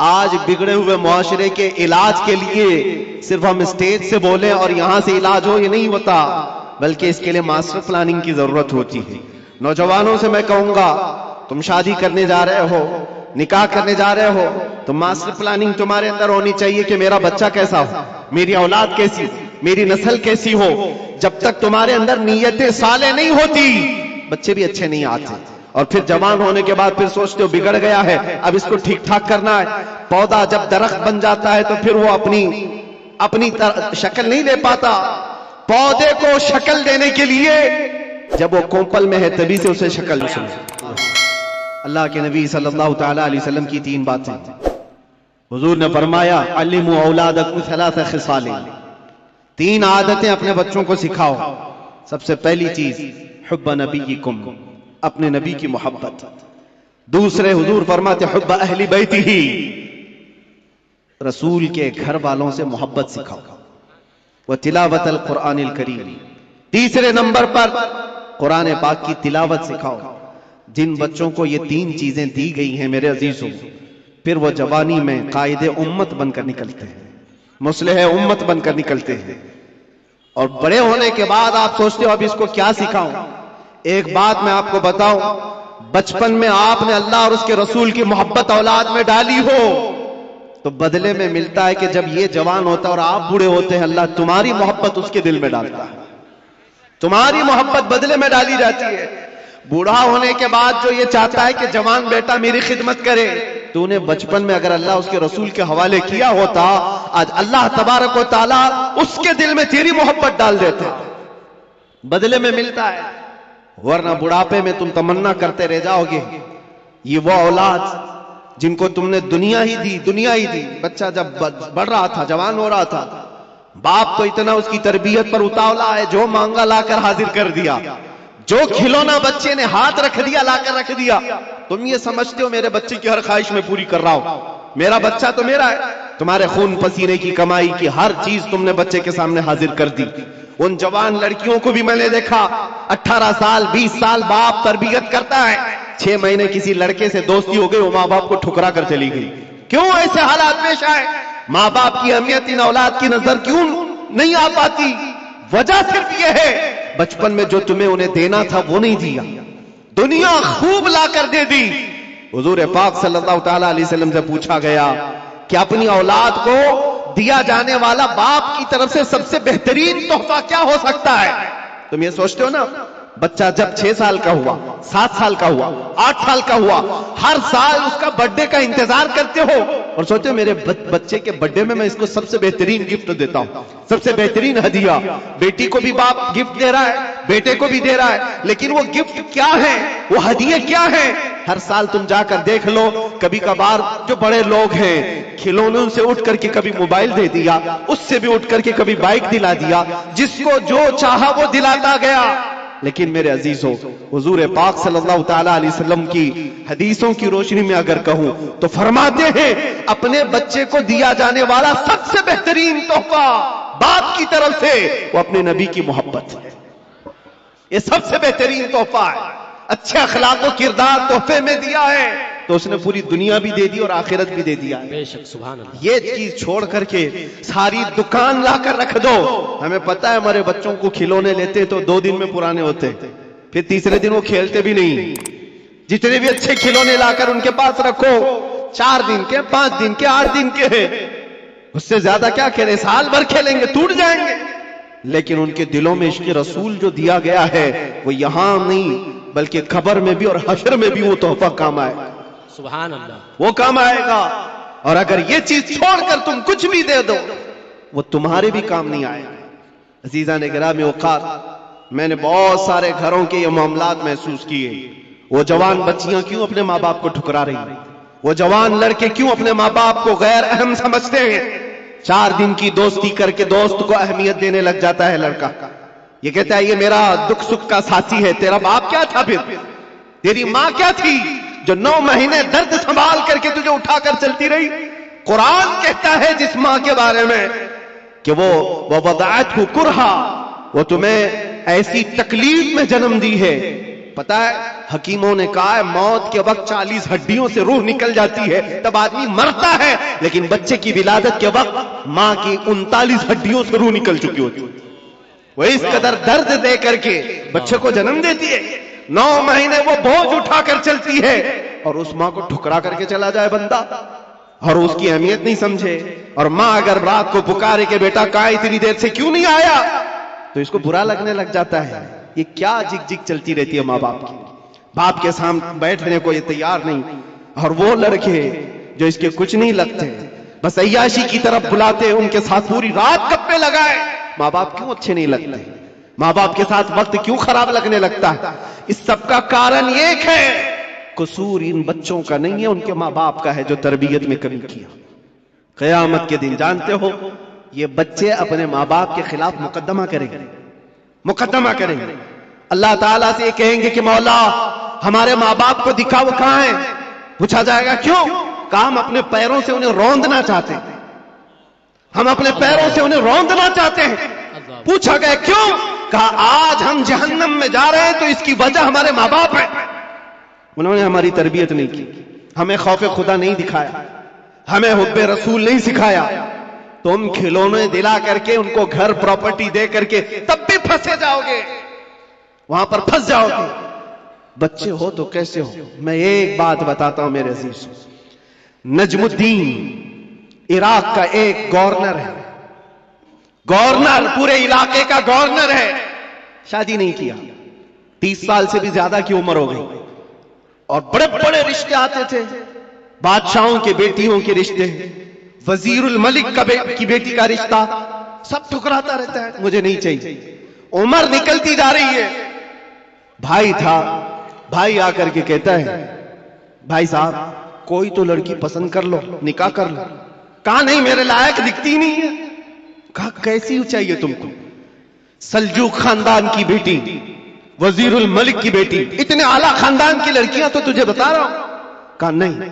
आज बिगड़े हुए मुआशरे के इलाज के लिए सिर्फ हम स्टेज से बोले और यहां से इलाज हो, ये नहीं होता, बल्कि इसके लिए मास्टर प्लानिंग की जरूरत होती है। नौजवानों से मैं कहूंगा, तुम शादी करने जा रहे हो, निकाह करने जा रहे हो, तो मास्टर प्लानिंग तुम्हारे अंदर होनी चाहिए कि मेरा बच्चा कैसा हो, मेरी औलाद कैसी, मेरी नस्ल कैसी हो। जब तक तुम्हारे अंदर नीयतें साले नहीं होती, बच्चे भी अच्छे नहीं आते। और फिर जवान होने के बाद फिर सोचते हो बिगड़ गया है, अब इसको ठीक ठाक करना है। पौधा जब दरख्त बन जाता है तो फिर वो अपनी शक्ल नहीं ले पाता। पौधे को शक्ल देने के लिए जब वो कोंपल में है तभी से उसे शक्ल मिले। अल्लाह के नबी सल्लल्लाहु तआला अलैहि वसल्लम की 3 बातें हुजूर ने फरमाया, अल्लिमू औलादकुम सलासा खिसालिन, 3 आदतें अपने बच्चों को सिखाओ। सबसे पहली चीज हुब्ब नबीकुम, अपने नबी की मोहब्बत। दूसरे हुजूर फरमाते हुब्ब अहली बैतिही, रसूल के घर वालों से मोहब्बत सिखाओ। व तिलावतल कुरानिल करीम, तीसरे नंबर पर कुरान पाक की तिलावत सिखाओ। जिन बच्चों को ये 3 चीजें दी गई हैं मेरे अजीजों, फिर वो जवानी में कायदे उम्मत बनकर निकलते हैं, मुस्लिह उम्मत बनकर निकलते हैं। और बड़े होने के बाद आप सोचते हो अब इसको क्या सिखाऊं। एक बात मैं आपको बताऊं, बचपन में आपने अल्लाह और उसके रसूल की मोहब्बत औलाद में डाली हो, तो बदले में मिलता है कि जब ये जवान होता है और आप बूढ़े होते हैं, अल्लाह तुम्हारी मोहब्बत उसके दिल में डालता है, तुम्हारी मोहब्बत बदले में डाली जाती है। बूढ़ा होने के बाद जो ये चाहता है कि जवान बेटा मेरी खिदमत करे, तूने बचपन में अगर अल्लाह उसके रसूल के हवाले किया होता, आज अल्लाह तबारक व तआला उसके दिल में तेरी मोहब्बत डाल देता, बदले में मिलता है। वरना बुढ़ापे में तुम तमन्ना करते रह जाओगे। ये वो औलाद जिनको तुमने दुनिया ही दी। बच्चा जब बढ़ रहा था, जवान हो रहा था, बाप तो इतना उसकी तरबियत पर उतावला है, जो मांगा लाकर हाजिर कर दिया, जो खिलौना बच्चे ने हाथ रख दिया लाकर रख दिया। तुम ये समझते हो मेरे बच्चे की हर ख्वाहिश में पूरी कर रहा हूं, मेरा बच्चा तो मेरा है। तुम्हारे खून पसीने की कमाई की हर चीज तुमने बच्चे के सामने हाजिर कर दी। उन जवान लड़कियों को भी मैंने देखा, 18 साल 20 साल बाप तरबियत करता है, 6 महीने किसी लड़के से दोस्ती हो गई, वो माँ बाप को ठुकरा कर चली गई। क्यों ऐसे हालात पेश आए? माँ बाप की अहमियत इन औलाद की नजर क्यों नहीं आ पाती? वजह सिर्फ यह है, बचपन में जो तुम्हें उन्हें देना था वो नहीं दिया, दुनिया खूब लाकर दे दी। हुजूर पाक सल्लल्लाहु तआला अलैहि वसल्लम से पूछा गया कि अपनी औलाद को दिया जाने वाला बाप की तरफ से सबसे बेहतरीन तोहफा क्या हो सकता है? तुम ये सोचते हो ना, बच्चा जब 6 साल का हुआ, 7 साल का हुआ, 8 साल का हुआ, हर साल उसका बर्थडे का इंतजार करते हो और सोचते हो मेरे बच्चे के बर्थडे में मैं इसको सबसे बेहतरीन गिफ्ट देता हूं, सबसे बेहतरीन हदिया। बेटी को भी बाप गिफ्ट दे रहा है, बेटे को भी दे रहा है, लेकिन वो गिफ्ट क्या है, वो हदिये क्या है? हर साल तुम जाकर देख लो, कभी कभार जो बड़े लोग हैं खिलौनों से उठ करके कभी मोबाइल दे दिया, उससे भी उठ करके कभी बाइक दिला दिया, जिसको जो चाहा वो दिलाता गया। लेकिन मेरे अजीजों, हुजूर पाक सल्लल्लाहु तआला अलैहि वसल्लम की हदीसों की रोशनी में अगर कहूं तो फरमाते हैं अपने बच्चे को दिया जाने वाला सबसे बेहतरीन तोहफा बाप की तरफ से वो अपने नबी की मोहब्बत है। ये सबसे बेहतरीन तोहफा है। अच्छे अखलाक व किरदार तोहफे में दिया है तो उसने पूरी दुनिया भी दे दी और आखिरत भी दे दिया। बेशक, सुभान अल्लाह। ये चीज छोड़ करके सारी दुकान लाकर रख दो। हमें पता है हमारे बच्चों को खिलौने लेते तो 2 दिन में पुराने होते, फिर तीसरे दिन वो खेलते भी नहीं। जितने भी अच्छे खिलौने लाकर उनके पास रखो, 4 दिन के, 5 दिन के, 8 दिन के हैं, उससे ज्यादा क्या खेले, साल भर खेलेंगे, टूट जाएंगे। लेकिन उनके दिलों में इश्क़ रसूल जो दिया गया है वो यहां नहीं बल्कि कब्र में भी और हश्र में भी वो तोहफा काम आएगा। सुभान अल्लाह, वो काम आएगा। और अगर ये चीज छोड़कर तुम कुछ भी दे दो वो तुम्हारे भी काम नहीं आएगा। अजीजा ने गिरामी औकात, मैंने बहुत सारे घरों के ये मामलात महसूस किए। वो जवान बच्चियां क्यों अपने माँ बाप को ठुकरा रही हैं? वो जवान लड़के क्यों अपने माँ बाप को गैर अहम समझते हैं? 4 दिन की दोस्ती करके दोस्त को अहमियत देने लग जाता है लड़का। ये कहता है ये मेरा दुख सुख का साथी है। तेरा बाप क्या था? फिर तेरी माँ क्या थी जो 9 महीने दर्द संभाल करके तुझे उठाकर चलती रही? कुरान कहता है जिस माँ के बारे में कि वो वदाअतहु कुरहा, वो तुम्हें ऐसी तकलीफ में जन्म दी है पता है हकीमों ने कहा है मौत के वक्त 40 हड्डियों से रूह निकल जाती है तब आदमी मरता है, लेकिन बच्चे की विलादत के वक्त मां की 39 हड्डियों से रूह निकल चुकी होती है। वो इस कदर दर्द दे करके बच्चे को जन्म देती है। 9 महीने वो बोझ उठाकर चलती है और उस मां को ठुकरा करके चला जाए बंदा और उसकी अहमियत नहीं समझे। और मां अगर रात को पुकारे कि बेटा कहां इतनी देर से क्यों नहीं आया, तो इसको बुरा लगने लग जाता है। ये क्या जिग जिग चलती रहती है माँ बाप की। बाप के सामने बैठने को ये तैयार नहीं, और वो लड़के जो इसके कुछ नहीं लगते बस अय्याशी की तरफ बुलाते, उनके साथ पूरी रात गप्पे लगाए। माँ बाप क्यों अच्छे नहीं लगते, माँ बाप के साथ वक्त क्यों खराब लगने लगता है? इस सब का कारण एक है, कसूर इन बच्चों का नहीं है, उनके माँ बाप का है जो तरबियत में कमी किया। क़यामत के दिन जानते हो ये बच्चे अपने माँ बाप के खिलाफ मुकदमा करेंगे। अल्लाह ताला से ये कहेंगे कि मौला हमारे माँ बाप को दिखाओ कहां है। पूछा जाएगा क्यों? कहा हम अपने पैरों से उन्हें रौंदना चाहते हैं, हम अपने पैरों से उन्हें रौंदना चाहते हैं। पूछा गया क्यों? कहा आज हम जहन्नम में जा रहे हैं तो इसकी वजह हमारे माँ बाप है। उन्होंने हमारी तरबियत नहीं की, हमें खौफ खुदा नहीं दिखाया, हमें हुब्बे रसूल नहीं सिखाया। तुम खिलौने दिला करके उनको घर प्रॉपर्टी दे करके तब भी फंसे जाओगे, वहां पर फंस जाओगे। बच्चे हो तो कैसे हो? मैं एक बात बताता हूं मेरे अजीज, नजमुद्दीन इराक का एक गवर्नर है, गवर्नर पूरे इलाके का गवर्नर है, शादी नहीं किया, 30 साल से भी ज्यादा की उम्र हो गई, और बड़े बड़े रिश्ते आते थे, बादशाहों के बेटियों के रिश्ते, वजीरुल मलिक की बेटी का रिश्ता, सब ठुकराता रहता है, मुझे नहीं चाहिए। उम्र निकलती जा रही है। भाई था, भाई आकर के कहता है भाई साहब कोई तो लड़की पसंद कर लो, निकाह कर लो। कहा नहीं मेरे लायक दिखती नहीं है। कहा कैसी चाहिए तुमको? सल्जूक खानदान की बेटी, वजीरुल मलिक की बेटी, इतने आला खानदान की लड़कियां तो तुझे बता रहा हूं। कहा नहीं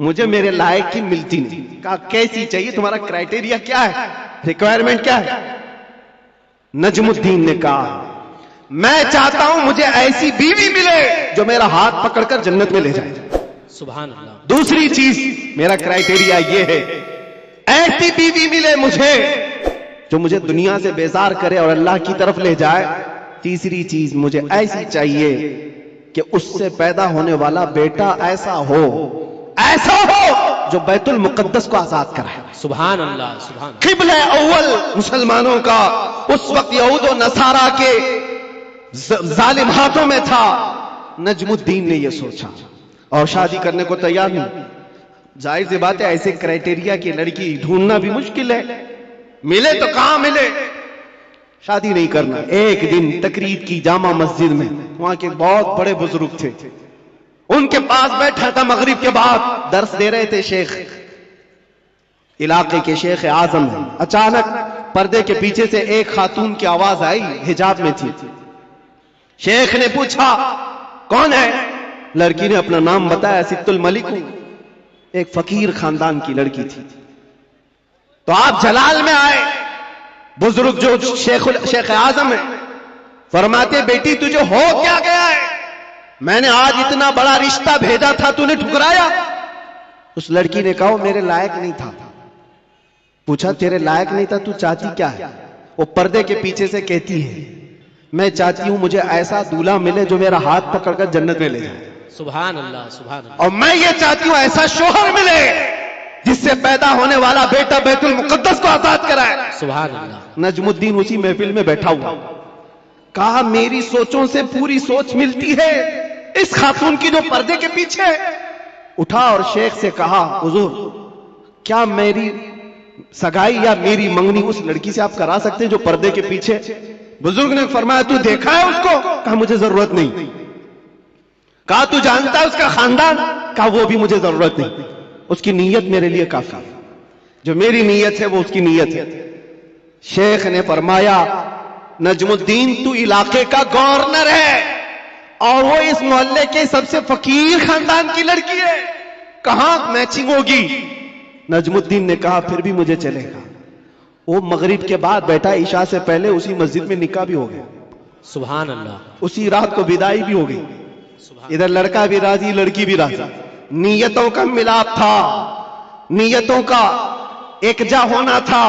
मुझे मेरे लायक की मिलती नहीं। कहा कैसी चाहिए, तुम्हारा क्राइटेरिया क्या है, रिक्वायरमेंट क्या है? नजमुद्दीन ने कहा मैं चाहता हूं मुझे ऐसी बीवी मिले जो मेरा हाथ पकड़कर जन्नत में ले जाए। सुभान अल्लाह। दूसरी चीज मेरा क्राइटेरिया यह है, ऐसी बीवी मिले मुझे जो मुझे दुनिया से बेजार करे और अल्लाह की तरफ ले जाए। तीसरी चीज मुझे ऐसी चाहिए कि उससे पैदा होने वाला बेटा ऐसा हो जो बैतुल मुकद्दस को आजाद कराए। सुभान अल्लाह, सुभान। किबला अव्वल मुसलमानों का उस वक्त यहूद और नसारा के जालिम हाथों में था। नजमुद्दीन ने यह सोचा और शादी करने को तैयार नहीं। जाहिर सी बात है ऐसे क्राइटेरिया की लड़की ढूंढना भी मुश्किल है, मिले तो कहां मिले। शादी नहीं करना। एक दिन तकरीर की जामा मस्जिद में, वहां के बहुत बड़े बुजुर्ग थे, उनके पास बैठा था, मगरिब के बाद दर्स दे रहे थे शेख, इलाके के शेख आजम। अचानक पर्दे के पीछे से एक खातून की आवाज आई, हिजाब में थी। शेख ने पूछा कौन है? लड़की ने अपना नाम बताया, सित्तुल मलिक हूं, एक फकीर खानदान की लड़की थी। तो आप जलाल में आए। बुजुर्ग जो शेख आजम है फरमाते बेटी तुझे हो क्या गया है? मैंने आज इतना बड़ा रिश्ता भेजा था, तूने ठुकराया। उस लड़की ने कहा मेरे लायक नहीं था। पूछा तेरे लायक नहीं था, तू चाहती क्या है? वो पर्दे के पीछे से कहती है मैं चाहती हूं मुझे ऐसा दूल्हा मिले जो मेरा हाथ पकड़कर जन्नत में ले जाए। सुभान अल्लाह, सुभान अल्लाह। और मैं ये चाहती हूं ऐसा शोहर मिले जिससे पैदा होने वाला बेटा बैतुल मुकद्दस को आजाद कराए। सुभान अल्लाह। नजमुद्दीन उसी महफिल में बैठा हुआ, कहा मेरी सोचों से पूरी सोच मिलती है इस खातून की जो पर्दे के पीछे। उठा और शेख से कहा हुजूर क्या मेरी सगाई या मेरी मंगनी उस लड़की से आप करा सकते हैं जो पर्दे के पीछे? बुजुर्ग ने फरमाया तू देखा है उसको? कहा मुझे जरूरत नहीं। कहा तू जानता है उसका खानदान? कहा वो भी मुझे जरूरत नहीं, उसकी नीयत मेरे लिए काफी है, जो मेरी नीयत है वो उसकी नीयत है। शेख ने फरमाया नजमुद्दीन तू इलाके का गवर्नर है और वो इस मोहल्ले के सबसे फकीर खानदान की लड़की है, कहां मैचिंग होगी? नजमुद्दीन ने कहा फिर भी मुझे चलेगा। वो मगरिब के बाद बैठा, ईशा से पहले उसी मस्जिद में निकाह भी हो गया। सुभान अल्लाह। उसी रात को विदाई भी हो गई। सुभान इधर लड़का भी राजी, लड़की भी राजी। नीयतों का मिलाप था, नीयतों का एकजा होना था।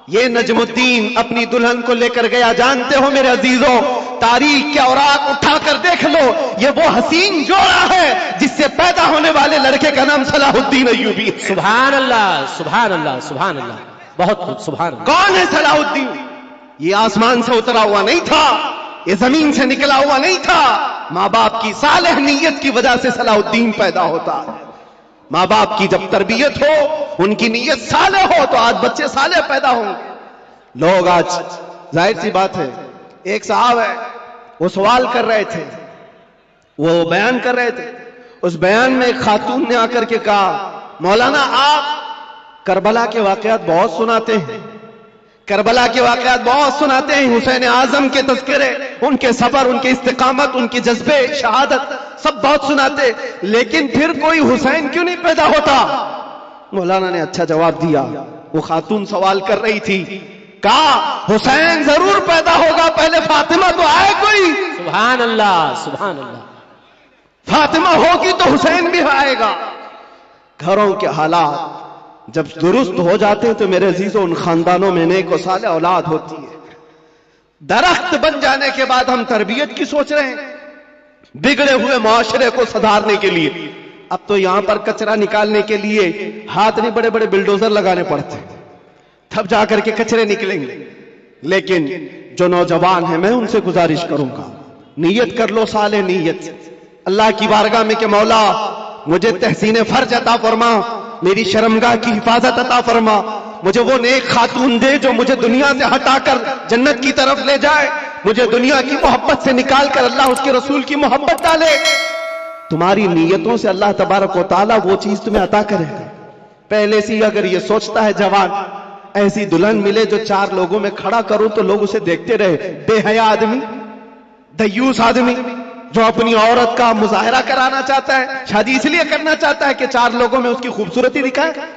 ये नजमुद्दीन अपनी दुल्हन को लेकर गया। जानते हो मेरे अजीजों, तारीख के औराक उठाकर देख लो, ये वो हसीन जोड़ा है जिससे पैदा होने वाले लड़के का नाम सलाहुद्दीन अय्यूबी है। सुभान अल्लाह, सुभान अल्लाह, सुभान अल्लाह। बहुत खूब, सुभान अल्लाह। कौन है सलाहुद्दीन? ये आसमान से उतरा हुआ नहीं था, ये जमीन से निकला हुआ नहीं था। माँ बाप की सालेह नीयत की वजह से सलाहुद्दीन पैदा होता है। माँ बाप की जब तरबियत हो, उनकी नीयत साले हो, तो आज बच्चे साले पैदा होंगे। लोग आज, जाहिर सी बात है, एक साहब है, वो सवाल कर रहे थे, वो बयान कर रहे थे। उस बयान में एक खातून ने आकर के कहा, मौलाना आप करबला के वाकयात बहुत सुनाते हैं, करबला के वाकयात बहुत सुनाते हैं, हुसैन आजम के तज़किरे, उनके सबर, उनके इस्तिकामत, उनके जज्बे, शहादत सब बहुत सुनाते, लेकिन फिर कोई हुसैन क्यों नहीं पैदा होता? मौलाना ने अच्छा जवाब दिया। वो खातून सवाल कर रही थी, कहा हुसैन जरूर पैदा होगा, पहले फातिमा तो आए कोई। सुभान अल्लाह, सुभान अल्लाह। फातिमा होगी तो हुसैन भी आएगा। घरों के हालात जब दुरुस्त हो जाते हैं तो मेरे अजीजों, उन खानदानों में नेक और साले औलाद होती है। दरख्त बन जाने के बाद हम तरबियत की सोच रहे हैं, बिगड़े हुए माशरे को सुधारने के लिए। अब तो यहां पर कचरा निकालने के लिए हाथ नहीं, बड़े बड़े बिल्डोजर लगाने पड़ते हैं, तब जाकर के कचरे निकलेंगे। लेकिन जो नौजवान है, मैं उनसे गुजारिश करूंगा, नीयत कर लो, साले नीयत अल्लाह की बारगाह में कि मौला मुझे तहसीन फर्ज अता फरमा, मेरी शर्मगाह की हिफाजत अता फरमा, मुझे वो नेक खातून दे जो मुझे दुनिया से हटाकर जन्नत की तरफ ले जाए, मुझे दुनिया की मोहब्बत से निकालकर अल्लाह उसके रसूल की मोहब्बत डाले। तुम्हारी नीयतों से अल्लाह तबारक व तआला वो चीज तुम्हें अता करेगा। पहले से ही अगर ये सोचता है जवान, ऐसी दुल्हन मिले जो चार लोगों में खड़ा करूं तो लोग उसे देखते रहे, बेहया आदमी, दयूस आदमी, जो अपनी औरत का मुजाहरा कराना चाहता है, शादी इसलिए करना चाहता है कि चार लोगों में उसकी खूबसूरती दिखाए,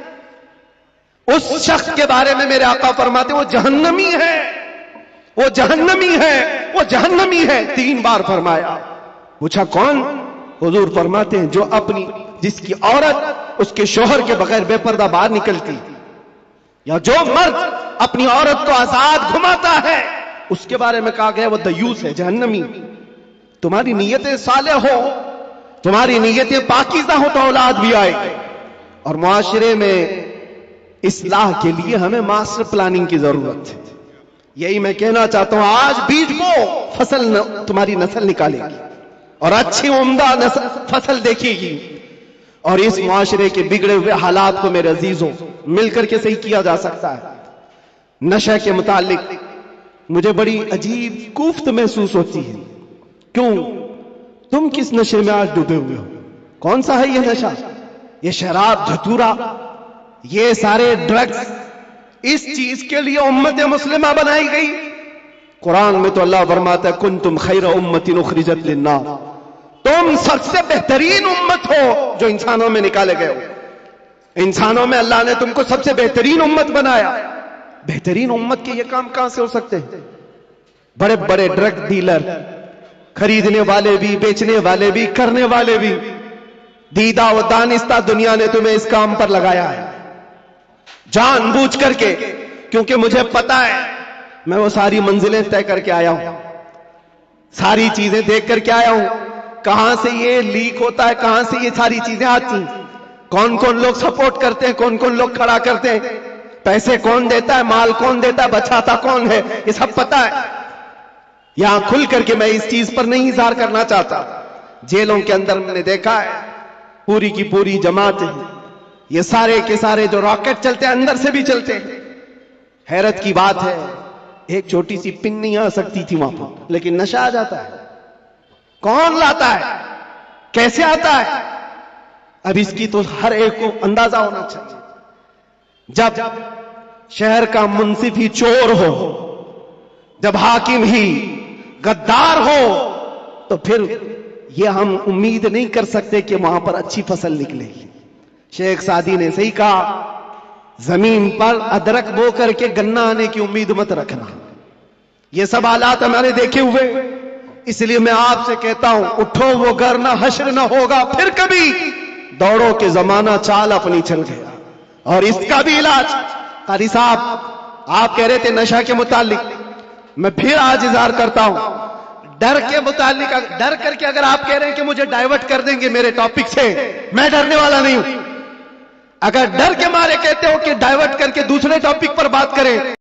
उस शख्स के बारे में मेरे आका फरमाते वो जहन्नमी है, वो जहन्नमी है, वो जहन्नमी है। 3 बार फरमाया। पूछा कौन? हुजूर फरमाते हैं जो अपनी, जिसकी औरत उसके शोहर के बगैर बेपर्दा बाहर निकलती, या जो मर्द अपनी औरत को आजाद घुमाता है, उसके बारे में कहा गया वो दयूस है, जहन्नमी। तुम्हारी नीयतें साले हो, तुम्हारी नीयतें पाकीज़ा हो तो औलाद भी आएगी। और मुआशरे में इस्लाह के लिए हमें मास्टर प्लानिंग की जरूरत है। यही मैं कहना चाहता हूं, आज बीज बो, फसल तुम्हारी नस्ल निकालेगी और अच्छी उम्दा फसल देखेगी। और इस मुआशरे के बिगड़े हुए हालात को मेरे अजीजों मिलकर के सही किया जा सकता है। नशे के मुतालिक मुझे बड़ी अजीब कुफ्त महसूस होती है। क्यों? तुम किस नशे में आज डूबे हुए हो? कौन सा है ये नशा? ये शराब, धतूरा, ये सारे ड्रग्स, इस चीज के लिए उम्मत मुस्लिमा बनाई गई। कुरान में तो अल्लाह फरमाता है, कुंतुम खैरा उम्मतिन उखरिजत लिन्नास, तुम सबसे बेहतरीन उम्मत हो जो इंसानों में निकाले गए हो। इंसानों में अल्लाह ने तुमको सबसे बेहतरीन उम्मत बनाया। बेहतरीन उम्मत के ये काम कहां से हो सकते हैं? बड़े बड़े ड्रग डीलर, खरीदने वाले भी, बेचने वाले भी, करने वाले भी, दीदा व दानिस्ता दुनिया ने तुम्हें इस काम पर लगाया है जानबूझ करके, क्योंकि मुझे पता है, मैं वो सारी मंजिलें तय करके आया हूं, सारी चीजें देख करके आया हूं, कहां से ये लीक होता है, कहां से ये सारी चीजें आती, कौन कौन लोग सपोर्ट करते हैं, कौन कौन लोग खड़ा करते हैं, पैसे कौन देता है, माल कौन देता है, बचाता कौन है, ये सब पता है। यहां खुल करके मैं इस चीज पर नहीं इज़हार करना चाहता। जेलों के अंदर मैंने देखा है, पूरी की पूरी जमात है, ये सारे के सारे जो रॉकेट चलते हैं अंदर से भी चलते हैं। हैरत की बात है, एक छोटी सी पिन नहीं आ सकती थी वहां पर, लेकिन नशा आ जाता है। कौन लाता है, कैसे आता है? अब इसकी तो हर एक को अंदाजा होना चाहिए। जब शहर का मुंसिफ ही चोर हो, जब हाकिम ही गद्दार हो, तो फिर ये हम उम्मीद नहीं कर सकते कि वहां पर अच्छी फसल निकलेगी। शेख सादी ने सही कहा, जमीन पर अदरक बो करके गन्ना आने की उम्मीद मत रखना। ये सब हालात हमारे देखे हुए, इसलिए मैं आपसे कहता हूं, उठो वो घर ना हश्र ना होगा फिर कभी, दौड़ो के जमाना चाल अपनी चल गया। और इसका भी इलाज, कारी साहब आप कह रहे थे नशा के मुतालिक, मैं फिर आज इजहार करता हूं, डर के मुतालिक, डर करके अगर आप कह रहे हैं कि मुझे डाइवर्ट कर देंगे मेरे टॉपिक से, मैं डरने वाला नहीं हूं। अगर डर के मारे कहते हो कि डाइवर्ट करके दूसरे टॉपिक पर बात करें,